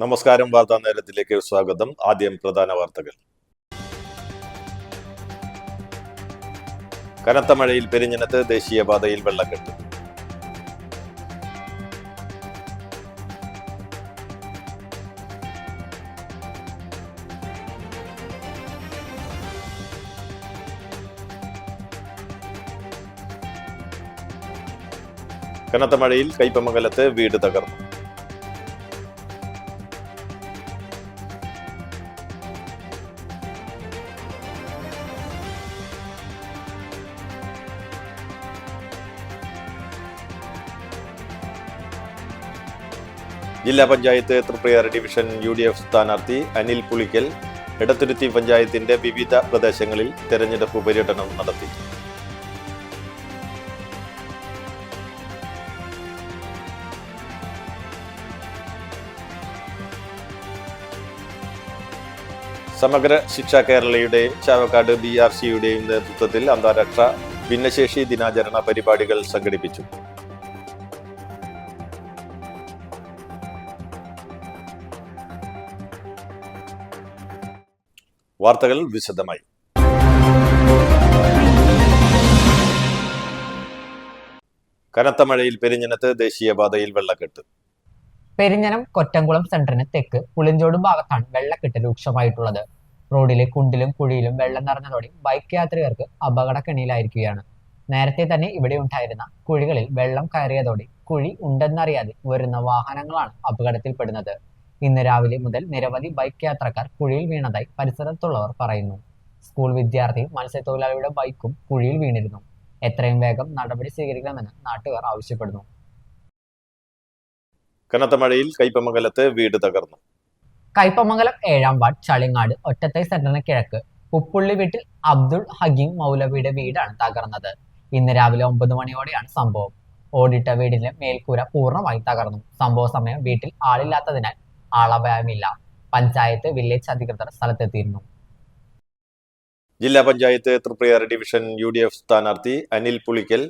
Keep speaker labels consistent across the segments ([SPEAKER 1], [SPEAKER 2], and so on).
[SPEAKER 1] നമസ്കാരം. വാർത്താ നേരത്തിലേക്ക് സ്വാഗതം. ആദ്യം പ്രധാന വാർത്തകൾ. കനത്ത മഴയിൽ പെരിഞ്ഞനത്ത് ദേശീയപാതയിൽ വെള്ളക്കെട്ട്. കനത്ത മഴയിൽ കയ്പമംഗലത്ത് വീട് തകർന്നു. ജില്ലാ പഞ്ചായത്ത് തൃപ്രയാർ ഡിവിഷൻ UDF സ്ഥാനാർത്ഥി അനിൽ പുളിക്കൽ എടത്തുരുത്തി പഞ്ചായത്തിന്റെ വിവിധ പ്രദേശങ്ങളിൽ തെരഞ്ഞെടുപ്പ് പര്യടനം നടത്തി. സമഗ്ര ശിക്ഷ കേരളയുടെയും ചാവക്കാട് BRCയുടെയും നേതൃത്വത്തിൽ അന്താരാഷ്ട്ര ഭിന്നശേഷി ദിനാചരണ പരിപാടികൾ സംഘടിപ്പിച്ചു. വാർത്തകൾ വിശദമായി. കനത്ത മഴയിൽ പെരിഞ്ഞനത്ത് ദേശീയപാതയിൽ വെള്ളക്കെട്ട്.
[SPEAKER 2] പെരിഞ്ഞനം കൊറ്റംകുളം സെന്ററിന് തെക്ക് പുളിഞ്ചോട് ഭാഗത്താണ് വെള്ളക്കെട്ട് രൂക്ഷമായിട്ടുള്ളത്. റോഡിലെ കുണ്ടിലും കുഴിയിലും വെള്ളം നിറഞ്ഞതോടെ ബൈക്ക് യാത്രികർക്ക് അപകടക്കെണിയിലായിരിക്കുകയാണ്. നേരത്തെ തന്നെ ഇവിടെ ഉണ്ടായിരുന്ന കുഴികളിൽ വെള്ളം കയറിയതോടെ കുഴി ഉണ്ടെന്നറിയാതെ വരുന്ന വാഹനങ്ങളാണ് അപകടത്തിൽപ്പെടുന്നത്. ഇന്ന് രാവിലെ മുതൽ നിരവധി ബൈക്ക് യാത്രക്കാർ കുഴിയിൽ വീണതായി പരിസരത്തുള്ളവർ പറയുന്നു. സ്കൂൾ വിദ്യാർത്ഥി മത്സ്യത്തൊഴിലാളിയുടെ ബൈക്കും കുഴിയിൽ വീണിരുന്നു. എത്രയും വേഗം നടപടി സ്വീകരിക്കണമെന്ന് നാട്ടുകാർ ആവശ്യപ്പെടുന്നു.
[SPEAKER 1] കനത്ത മഴയിൽ കയ്പമംഗലത്ത് വീട് തകർന്നു.
[SPEAKER 2] കയ്പമംഗലം 7-ാം വാർഡ് ചളിങ്ങാട് ഒറ്റത്തൈ സെന്ററിന് കിഴക്ക് ഉപ്പുള്ളി വീട്ടിൽ അബ്ദുൾ ഹക്കീം മൗലവിയുടെ വീടാണ് തകർന്നത്. ഇന്ന് രാവിലെ 9 മണിയോടെയാണ് സംഭവം. ഓടിട്ട വീടിന്റെ മേൽക്കൂര പൂർണ്ണമായി തകർന്നു. സംഭവ സമയം വീട്ടിൽ ആളില്ലാത്തതിനാൽ ആളപായമില്ല. പഞ്ചായത്ത് വില്ലേജ് അധികൃതർ സ്ഥലത്തെത്തിയിരുന്നു.
[SPEAKER 1] ജില്ലാ പഞ്ചായത്ത് തൃപ്രയാർ ഡിവിഷൻ UDF സ്ഥാനാർത്ഥി അനിൽ പുളിക്കൽ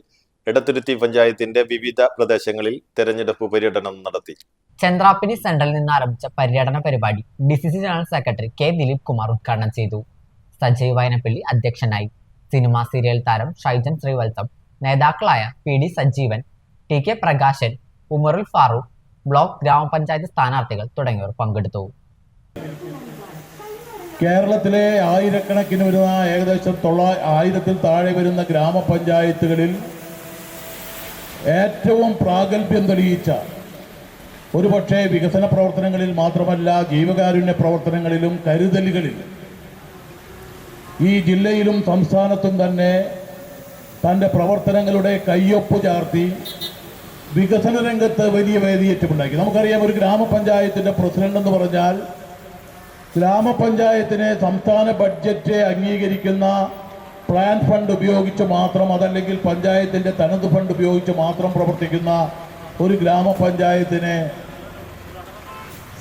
[SPEAKER 1] എടത്തുരുത്തി പഞ്ചായത്തിന്റെ വിവിധ പ്രദേശങ്ങളിൽ തെരഞ്ഞെടുപ്പ് പര്യടനം നടത്തി.
[SPEAKER 2] ചന്ദ്രാപ്പിനി സെന്ററിൽ നിന്ന് ആരംഭിച്ച പര്യടന പരിപാടി DCC general secretary K Dileep Kumar ഉദ്ഘാടനം ചെയ്തു. സജയ് വയനപ്പള്ളി അധ്യക്ഷനായി. സിനിമാ സീരിയൽ താരം ഷൈജൻ ശ്രീവത്സം, നേതാക്കളായ PD സജീവൻ, TK പ്രകാശൻ, ഉമറുൽ ഫാറൂഖ്, ബ്ലോക്ക് ഗ്രാമപഞ്ചായത്ത് സ്ഥാനാർത്ഥികൾ തുടങ്ങിയവർ പങ്കെടുത്തു.
[SPEAKER 3] കേരളത്തിലെ ആയിരക്കണക്കിന് വരുന്ന ഏകദേശം 1000-ൽ താഴെ വരുന്ന ഗ്രാമപഞ്ചായത്തുകളിൽ ഏറ്റവും പ്രാഗൽഭ്യം തെളിയിച്ച, ഒരുപക്ഷെ വികസന പ്രവർത്തനങ്ങളിൽ മാത്രമല്ല ജീവകാരുണ്യ പ്രവർത്തനങ്ങളിലും കരുതലുകളിൽ ഈ ജില്ലയിലും സംസ്ഥാനത്തും തന്നെ തൻ്റെ പ്രവർത്തനങ്ങളുടെ കയ്യൊപ്പ് ചാർത്തി വികസന രംഗത്ത് വലിയ വേദിയേറ്റമുണ്ടാക്കി. നമുക്കറിയാം, ഒരു ഗ്രാമപഞ്ചായത്തിൻ്റെ പ്രസിഡന്റ് എന്ന് പറഞ്ഞാൽ ഗ്രാമപഞ്ചായത്തിനെ സംസ്ഥാന ബഡ്ജറ്റ് അംഗീകരിക്കുന്ന പ്ലാൻ ഫണ്ട് ഉപയോഗിച്ച് മാത്രം, അതല്ലെങ്കിൽ പഞ്ചായത്തിൻ്റെ തനത് ഫണ്ട് ഉപയോഗിച്ച് മാത്രം പ്രവർത്തിക്കുന്ന ഒരു ഗ്രാമപഞ്ചായത്തിനെ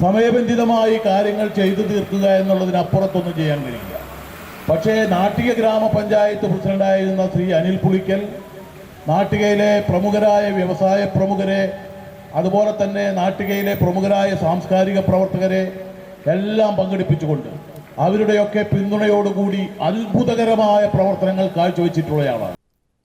[SPEAKER 3] സമയബന്ധിതമായി കാര്യങ്ങൾ ചെയ്തു തീർക്കുക എന്നുള്ളതിനപ്പുറത്തൊന്നും ചെയ്യാൻ കഴിയില്ല. പക്ഷേ നാട്ടിക ഗ്രാമപഞ്ചായത്ത് പ്രസിഡന്റായിരുന്ന ശ്രീ അനിൽ പുളിക്കൽ നാട്ടികയിലെ പ്രമുഖരായ വ്യവസായ പ്രമുഖരെ, അതുപോലെ തന്നെ നാട്ടികയിലെ പ്രമുഖരായ സാംസ്കാരിക പ്രവർത്തകരെ എല്ലാം പങ്കെടുപ്പിച്ചുകൊണ്ട് അവരുടെയൊക്കെ പിന്തുണയോടുകൂടി അത്ഭുതകരമായ പ്രവർത്തനങ്ങൾ കാഴ്ചവെച്ചിട്ടുള്ളയാളാണ്.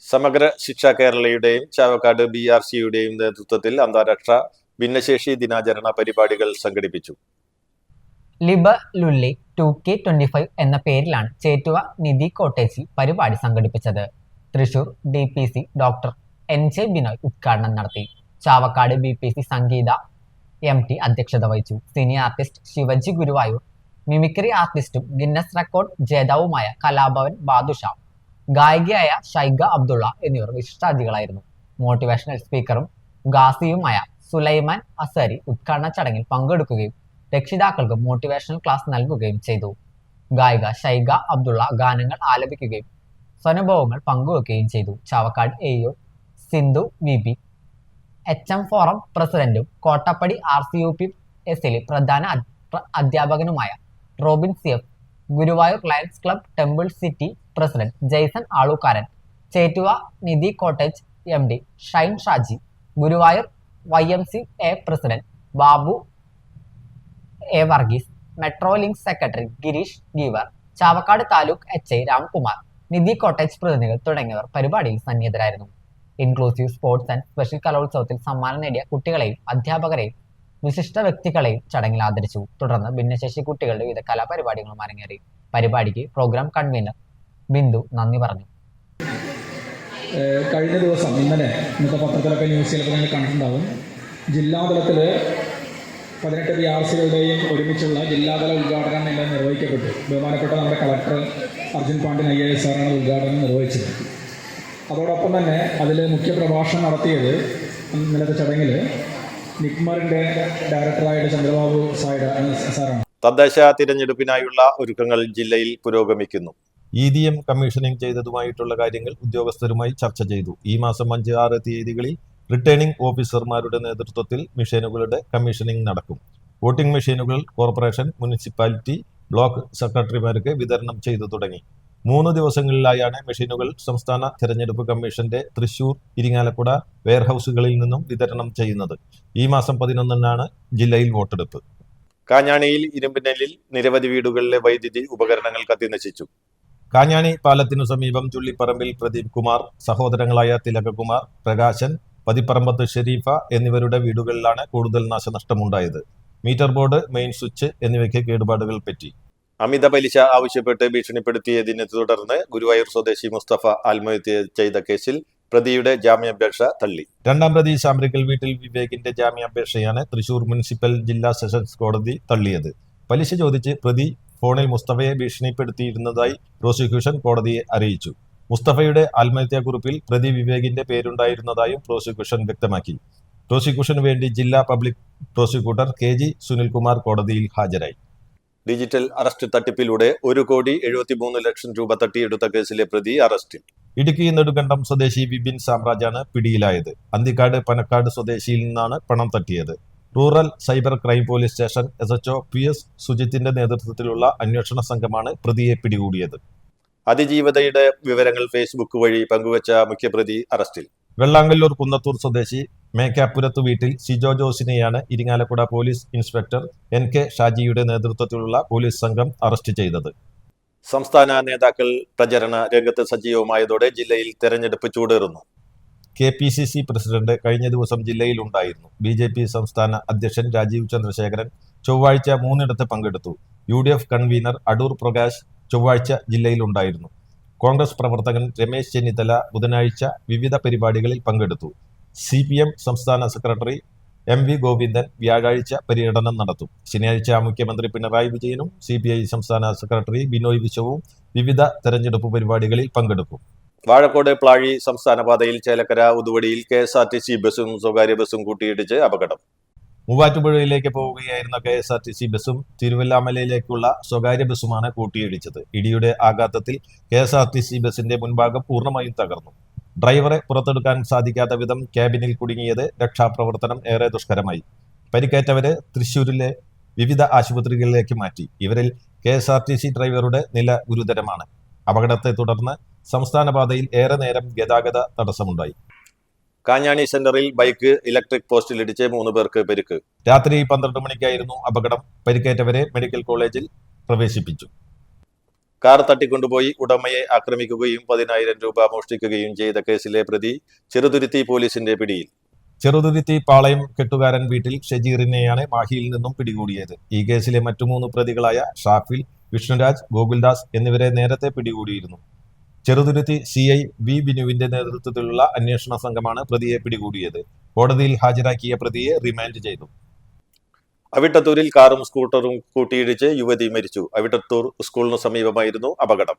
[SPEAKER 1] സമഗ്ര ശിക്ഷ കേരളയുടെയും ചാവക്കാട് BRCയുടെയും നേതൃത്വത്തിൽ അന്താരാഷ്ട്ര ഭിന്നശേഷി ദിനാചരണ പരിപാടികൾ സംഘടിപ്പിച്ചു.
[SPEAKER 2] ലിബർ ലുല്ലി 2K25 എന്ന പേരിലാണ് ചേറ്റുവ നിധി കോട്ടേജിൽ പരിപാടി സംഘടിപ്പിച്ചത്. Thrissur DPC doctor NJ Binoy ഉദ്ഘാടനം നടത്തി. ചാവക്കാട് BPC സംഗീത MT അധ്യക്ഷത വഹിച്ചു. Senior artist Shivaji Guruvayur, mimicry ആർട്ടിസ്റ്റും ഗിന്നസ് റെക്കോർഡ് ജേതാവുമായ കലാഭവൻ ബാദുഷ, ഗായികയായ ഷൈഗ അബ്ദുള്ള എന്നിവർ വിശിഷ്ടാതിഥികളായിരുന്നു. മോട്ടിവേഷണൽ സ്പീക്കറും ഗാസിയുമായ സുലൈമാൻ അസരി ഉദ്ഘാടന ചടങ്ങിൽ പങ്കെടുക്കുകയും രക്ഷിതാക്കൾക്ക് മോട്ടിവേഷണൽ ക്ലാസ് നൽകുകയും ചെയ്തു. ഗായിക ഷൈഗ അബ്ദുള്ള ഗാനങ്ങൾ ആലപിക്കുകയും സ്വനുഭവങ്ങൾ പങ്കുവെക്കുകയും ചെയ്തു. Chavakkad AO Sindhu VB, HM forum പ്രസിഡന്റും കോട്ടപ്പടി RCUPSലെ പ്രധാന അധ്യാപകനുമായ Robin CF, Guruvayur lions club temple city president Jaison Aalookkaran, Chettuva Nidhi cottage MD Shine Shaji, Guruvayur YMCA president Babu A Varghese, metro link secretary Girish Geevar, Chavakkad taluk HI Ramkumar, നിധി കോട്ടേജ് പ്രതിനിധികൾ തുടങ്ങിയവർ പരിപാടിയിൽ സന്നിഹിതരായിരുന്നു. ഇൻക്ലൂസീവ് സ്പോർട്സ് ആൻഡ് സ്പെഷ്യൽ കലോത്സവത്തിൽ സമ്മാനം നേടിയ കുട്ടികളെയും അധ്യാപകരെയും വിശിഷ്ട വ്യക്തികളെയും ചടങ്ങിൽ ആദരിച്ചു. തുടർന്ന് ഭിന്നശേഷി കുട്ടികളുടെ വിവിധ കലാപരിപാടികളും അരങ്ങേറി. പരിപാടിക്ക് പ്രോഗ്രാം കൺവീനർ ബിന്ദു നന്ദി പറഞ്ഞു.
[SPEAKER 4] കഴിഞ്ഞ ദിവസം ഇന്നത്തെ പത്രത്തിലൊക്കെ ന്യൂസിലൊക്കെ നിങ്ങൾ കണ്ടിട്ടുണ്ടാവും. ജില്ലാതലത്തിൽ 18 BRCകളുടെയും ഒരുമിച്ചുള്ള ജില്ലാതല ഉദ്ഘാടനം ഇന്ന് നിർവഹിക്കപ്പെട്ടു. ബഹുമാനപ്പെട്ട നമ്മുടെ കളക്ടർ അർജുൻ പാണ്ഡ്യൻ IAS സാറാണ് ഉദ്ഘാടനം നിർവഹിച്ചത്. അതോടൊപ്പം തന്നെ അതിൽ മുഖ്യപ്രഭാഷണം നടത്തിയത് ഇന്നലത്തെ ചടങ്ങിൽ നിക്മറിൻ്റെ ഡയറക്ടറായിട്ട് ചന്ദ്രബാബു സാറാണ്.
[SPEAKER 1] തദ്ദേശ തിരഞ്ഞെടുപ്പിനായുള്ള ഒരുക്കങ്ങൾ ജില്ലയിൽ പുരോഗമിക്കുന്നു. EDM കമ്മീഷനിംഗ് ചെയ്തതുമായിട്ടുള്ള കാര്യങ്ങൾ ഉദ്യോഗസ്ഥരുമായി ചർച്ച ചെയ്തു. ഈ മാസം 5, 6 തീയതികളിൽ റിട്ടേണിംഗ് ഓഫീസർമാരുടെ നേതൃത്വത്തിൽ മെഷീനുകളുടെ കമ്മീഷനിംഗ് നടക്കും. വോട്ടിംഗ് മെഷീനുകൾ കോർപ്പറേഷൻ, മുനിസിപ്പാലിറ്റി, ബ്ലോക്ക് സെക്രട്ടറിമാർക്ക് വിതരണം ചെയ്തു തുടങ്ങി. 3 ദിവസങ്ങളിലായാണ് മെഷീനുകൾ സംസ്ഥാന തെരഞ്ഞെടുപ്പ് കമ്മീഷന്റെ തൃശൂർ, ഇരിങ്ങാലക്കുട വെയർഹൌസുകളിൽ നിന്നും വിതരണം ചെയ്യുന്നത്. ഈ മാസം 11-നാണ് ജില്ലയിൽ വോട്ടെടുപ്പ്. കാഞ്ഞാണിയിൽ ഇരുമ്പിനെല്ലിൽ നിരവധി വീടുകളിലെ വൈദ്യുതി ഉപകരണങ്ങൾ കത്തിനശിച്ചു. കാഞ്ഞാണി പാലത്തിനു സമീപം ചുള്ളിപ്പറമ്പിൽ പ്രദീപ് കുമാർ, സഹോദരങ്ങളായ തിലകകുമാർ, പ്രകാശൻ, പതിപ്പറമ്പത്ത് ഷെരീഫ എന്നിവരുടെ വീടുകളിലാണ് കൂടുതൽ നാശനഷ്ടമുണ്ടായത്. മീറ്റർ ബോർഡ്, മെയിൻ സ്വിച്ച് എന്നിവയ്ക്ക് കേടുപാടുകൾ പറ്റി. അമിത പലിശ ആവശ്യപ്പെട്ട് ഭീഷണിപ്പെടുത്തിയതിനെ തുടർന്ന് ഗുരുവായൂർ സ്വദേശി മുസ്തഫ ആത്മഹത്യ ചെയ്ത കേസിൽ പ്രതിയുടെ ജാമ്യാപേക്ഷ തള്ളി. 2ാം പ്രതി ശാമ്രിക്കൽ വീട്ടിൽ വിവേകിന്റെ ജാമ്യാപേക്ഷയാണ് തൃശൂർ മുനിസിപ്പൽ ജില്ലാ സെഷൻസ് കോടതി തള്ളിയത്. പലിശ ചോദിച്ച് പ്രതി ഫോണിൽ മുസ്തഫയെ ഭീഷണിപ്പെടുത്തിയിരുന്നതായി പ്രോസിക്യൂഷൻ കോടതിയെ അറിയിച്ചു. മുസ്തഫയുടെ ആത്മഹത്യാക്കുറിപ്പിൽ പ്രതി വിവേകിന്റെ പേരുണ്ടായിരുന്നതായും പ്രോസിക്യൂഷൻ വ്യക്തമാക്കി. പ്രോസിക്യൂഷന് വേണ്ടി ജില്ലാ പബ്ലിക് പ്രോസിക്യൂട്ടർ KG സുനിൽകുമാർ കോടതിയിൽ ഹാജരായി. ഡിജിറ്റൽ അറസ്റ്റ് തട്ടിപ്പിലൂടെ 1,73 ലക്ഷം രൂപ തട്ടിയെടുത്ത കേസിലെ പ്രതി അറസ്റ്റിൽ. ഇടുക്കി നെടുങ്കണ്ടം സ്വദേശി വിപിൻ സാമ്രാജാണ് പിടിയിലായത്. അന്തിക്കാട് പനക്കാട് സ്വദേശിയിൽ നിന്നാണ് പണം തട്ടിയത്. Rural cyber crime police station SHO PS സുജിത്തിന്റെ നേതൃത്വത്തിലുള്ള അന്വേഷണ സംഘമാണ് പ്രതിയെ പിടികൂടിയത്. അതിജീവതയുടെ വിവരങ്ങൾ ഫേസ്ബുക്ക് വഴി പങ്കുവച്ച മുഖ്യപ്രതി അറസ്റ്റിൽ. വെള്ളാങ്കല്ലൂർ കുന്നത്തൂർ സ്വദേശി മേക്കാപ്പുരത്ത് വീട്ടിൽ സിജോ ജോസിനെയാണ് ഇരിങ്ങാലക്കുട പോലീസ് ഇൻസ്പെക്ടർ NK ഷാജിയുടെ നേതൃത്വത്തിലുള്ള പോലീസ് സംഘം അറസ്റ്റ് ചെയ്തത്. സംസ്ഥാന നേതാക്കൾ പ്രചരണ രംഗത്ത് സജീവമായതോടെ ജില്ലയിൽ തെരഞ്ഞെടുപ്പ് ചൂടേറുന്നു. KPCC പ്രസിഡന്റ് കഴിഞ്ഞ ദിവസം ജില്ലയിൽ ഉണ്ടായിരുന്നു. BJP സംസ്ഥാന അധ്യക്ഷൻ രാജീവ് ചന്ദ്രശേഖരൻ ചൊവ്വാഴ്ച 3 പങ്കെടുത്തു. UDF കൺവീനർ അടൂർ പ്രകാശ് ചൊവ്വാഴ്ച ജില്ലയിലുണ്ടായിരുന്നു. കോൺഗ്രസ് പ്രവർത്തകൻ രമേശ് ചെന്നിത്തല ബുധനാഴ്ച വിവിധ പരിപാടികളിൽ പങ്കെടുത്തു. CPM സംസ്ഥാന സെക്രട്ടറി MV ഗോവിന്ദൻ വ്യാഴാഴ്ച പര്യടനം നടത്തും. ശനിയാഴ്ച മുഖ്യമന്ത്രി പിണറായി വിജയനും CPI സംസ്ഥാന സെക്രട്ടറി ബിനോയ് വിശ്വവും വിവിധ തെരഞ്ഞെടുപ്പ് പരിപാടികളിൽ പങ്കെടുക്കും. വാഴക്കോട് പ്ലാഴി സംസ്ഥാന പാതയിൽ ചേലക്കര ഉതുവടിയിൽ KSRTC ബസും സ്വകാര്യ ബസും കൂട്ടിയിടിച്ച് അപകടം. മൂവാറ്റുപുഴയിലേക്ക് പോവുകയായിരുന്ന KSRTC ബസും തിരുവല്ലാമലയിലേക്കുള്ള സ്വകാര്യ ബസുമാണ് കൂട്ടിയിടിച്ചത്. ഇടിയുടെ ആഘാതത്തിൽ KSRTC ബസിന്റെ മുൻഭാഗം പൂർണ്ണമായും തകർന്നു. ഡ്രൈവറെ പുറത്തെടുക്കാൻ സാധിക്കാത്ത വിധം ക്യാബിനിൽ കുടുങ്ങിയത് രക്ഷാപ്രവർത്തനം ഏറെ ദുഷ്കരമായി. പരിക്കേറ്റവരെ തൃശൂരിലെ വിവിധ ആശുപത്രികളിലേക്ക് മാറ്റി. ഇവരിൽ KSRTC ഡ്രൈവറുടെ നില ഗുരുതരമാണ്. അപകടത്തെ തുടർന്ന് സംസ്ഥാന പാതയിൽ ഏറെ നേരം ഗതാഗത തടസ്സമുണ്ടായി. കാഞ്ഞാണി സെന്ററിൽ ബൈക്ക് ഇലക്ട്രിക് പോസ്റ്റിലിടിച്ച് 3 പേർക്ക് പരിക്ക്. രാത്രി 12 മണിക്കായിരുന്നു അപകടം. പരിക്കേറ്റവരെ മെഡിക്കൽ കോളേജിൽ പ്രവേശിപ്പിച്ചു. കാർ തട്ടിക്കൊണ്ടുപോയി ഉടമയെ ആക്രമിക്കുകയും 10,000 രൂപ മോഷ്ടിക്കുകയും ചെയ്ത കേസിലെ പ്രതി ചെറുതുരുത്തി പോലീസിന്റെ പിടിയിൽ. ചെറുതുരുത്തി പാളയം കെട്ടുകാരൻ വീട്ടിൽ ഷജീറിനെയാണ് മാഹിയിൽ നിന്നും പിടികൂടിയത്. ഈ കേസിലെ മറ്റു 3 പ്രതികളായ ഷാഫിൽ, വിഷ്ണുരാജ്, ഗോകുൽദാസ് എന്നിവരെ നേരത്തെ പിടികൂടിയിരുന്നു. ചെറുതുരുത്തി CI V ബിനുവിന്റെ നേതൃത്വത്തിലുള്ള അന്വേഷണ സംഘമാണ് പ്രതിയെ പിടികൂടിയത്. കോടതിയിൽ ഹാജരാക്കിയ പ്രതിയെ റിമാൻഡ് ചെയ്തു. അവിട്ടത്തൂരിൽ കാറും സ്കൂട്ടറും കൂട്ടിയിടിച്ച് യുവതി മരിച്ചു. അവിട്ടത്തൂർ സ്കൂളിന് സമീപമായിരുന്നു അപകടം.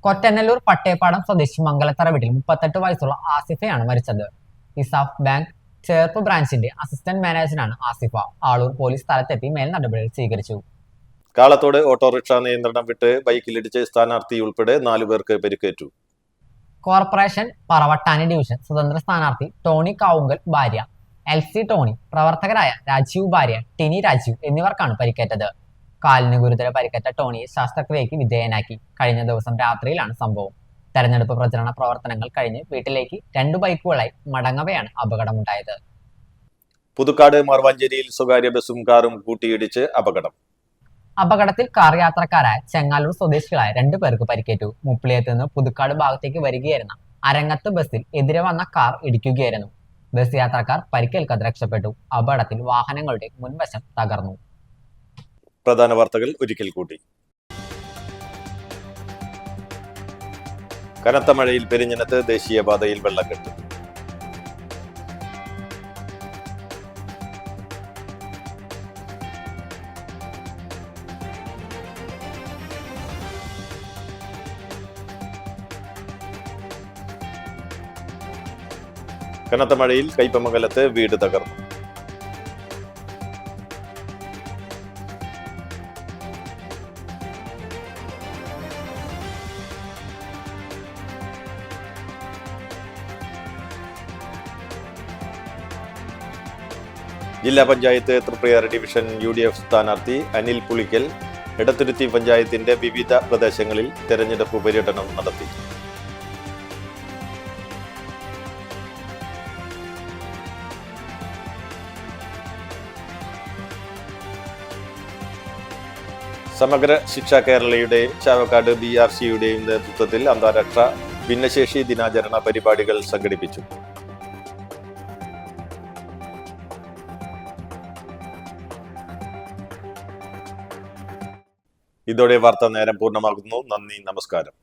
[SPEAKER 2] കൊറ്റനല്ലൂർ പട്ടേപ്പാടം സ്വദേശി മംഗലത്തറ വീട്ടിൽ 38 വയസ്സുള്ള ആസിഫയാണ് മരിച്ചത്. ഇസാഫ് ബാങ്ക് ചേർപ്പ് ബ്രാഞ്ചിന്റെ അസിസ്റ്റന്റ് മാനേജറാണ് ആസിഫ. ആളൂർ പോലീസ് സ്ഥലത്തെത്തി മേൽ നടപടികൾ സ്വീകരിച്ചു.
[SPEAKER 1] കാളത്തോട് ഓട്ടോറിക്ഷ നിയന്ത്രണം വിട്ട് ബൈക്കിലിടിച്ച് സ്ഥാനാർത്ഥി ഉൾപ്പെടെ 4 പേർക്ക് പരിക്കേറ്റു.
[SPEAKER 2] കോർപ്പറേഷൻ പറവട്ടാനി ഡിവിഷൻ സ്വതന്ത്ര സ്ഥാനാർത്ഥി ടോണി കാവുങ്കൽ ഭാര്യ LC ടോണി, പ്രവർത്തകരായ രാജീവ് ഭാര്യ ടിനി രാജീവ് എന്നിവർക്കാണ് പരിക്കേറ്റത്. കാലിന് ഗുരുതര പരിക്കേറ്റ ടോണിയെ ശസ്ത്രക്രിയയ്ക്ക് വിധേയനാക്കി. കഴിഞ്ഞ ദിവസം രാത്രിയിലാണ് സംഭവം. തെരഞ്ഞെടുപ്പ് പ്രചരണ പ്രവർത്തനങ്ങൾ കഴിഞ്ഞ് വീട്ടിലേക്ക് 2 ബൈക്കുകളായി മടങ്ങവെയാണ് അപകടമുണ്ടായത്.
[SPEAKER 1] പുതുക്കാട് മറവാഞ്ചേരിയിൽ സ്വകാര്യ ബസും കാറും കൂട്ടിയിടിച്ച് അപകടം.
[SPEAKER 2] അപകടത്തിൽ കാർ യാത്രക്കാരായ ചെങ്ങാലൂർ സ്വദേശികളായ 2 പേർക്ക് പരിക്കേറ്റു. മുപ്പിളിയത്ത് നിന്ന് പുതുക്കാട് ഭാഗത്തേക്ക് വരികയായിരുന്ന അരങ്ങത്ത് ബസ്സിൽ എതിരെ വന്ന കാർ ഇടിക്കുകയായിരുന്നു. ബസ് യാത്രക്കാർ പരിക്കേൽക്കാതെ രക്ഷപ്പെട്ടു. അപകടത്തിൽ വാഹനങ്ങളുടെ മുൻവശം തകർന്നു.
[SPEAKER 1] പ്രധാന വാർത്തകൾ ഒരിക്കൽ കൂടി. കനത്ത മഴയിൽ പെരിഞ്ഞനത്ത് ദേശീയപാതയിൽ വെള്ളക്കെട്ട്. കനത്ത മഴയിൽ കയ്പമംഗലത്ത് വീട് തകർന്നു. ജില്ലാ പഞ്ചായത്ത് തൃപ്രയാർ ഡിവിഷൻ UDF സ്ഥാനാർത്ഥി അനിൽ പുളിക്കൽ എടത്തുരുത്തി പഞ്ചായത്തിന്റെ വിവിധ പ്രദേശങ്ങളിൽ തെരഞ്ഞെടുപ്പ് പര്യടനം നടത്തി. സമഗ്ര ശിക്ഷ കേരളയുടെയും ചാവക്കാട് BRCയുടെയും നേതൃത്വത്തിൽ അന്താരാഷ്ട്ര ഭിന്നശേഷി ദിനാചരണ പരിപാടികൾ സംഘടിപ്പിച്ചു. ഇതോടെ വാർത്താ നേരം പൂർണ്ണമാകുന്നു. നന്ദി, നമസ്കാരം.